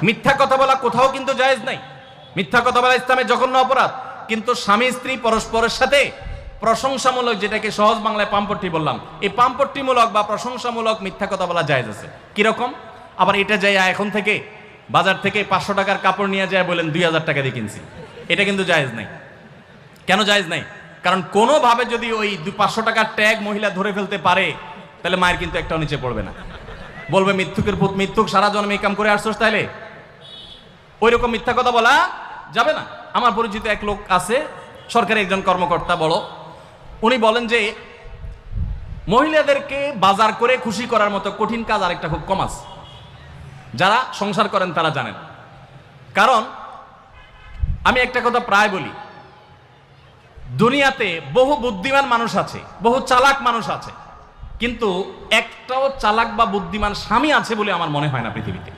মিথ্যা কথা বলা কোথাও কিন্তু জায়েজ নাই। মিথ্যা কথা বলা ইসলামে জঘন্য অপরাধ। কিন্তু স্বামী স্ত্রী পরস্পরের সাথে প্রশংসামূলক, যেটাকে সহজ বাংলায় পাম্পট্টি বললাম, এই পাম্পট্টিমূলক বা প্রশংসামূলক মিথ্যা কথা বলা জায়েজ আছে। কিরকম? আবার এটা যাই এখন থেকে বাজার থেকে 500 টাকার কাপড় নিয়ে যায় বলেন 2000 টাকা দিয়ে কিনছি, এটা কিন্তু জায়েজ নাই। কেন জায়েজ নাই? কারণ কোনোভাবে যদি ওই 500 টাকার ট্যাগ মহিলা ধরে ফেলতে পারে, তাহলে মায়ের কিন্তু একটাও নিচে পড়বে না। বলবে মিথ্যুকের পুত মিথ্যুক, সারা জন্মে কাম করে আসছোস, তাইলে ওই রকম মিথ্যা কথা বলা যাবে না। আমার পরিচিত এক লোক আছে, সরকারি একজন কর্মকর্তা বড়, উনি বলেন যে মহিলাদেরকে বাজার করে খুশি করার মতো কঠিন কাজ আরেকটা খুব কম আছে। যারা সংসার করেন তারা জানেন। কারণ আমি একটা কথা প্রায় বলি, দুনিয়াতে বহু বুদ্ধিমান মানুষ আছে, বহু চালাক মানুষ আছে, কিন্তু একটাও চালাক বা বুদ্ধিমান স্বামী আছে বলে আমার মনে হয় না পৃথিবীতে।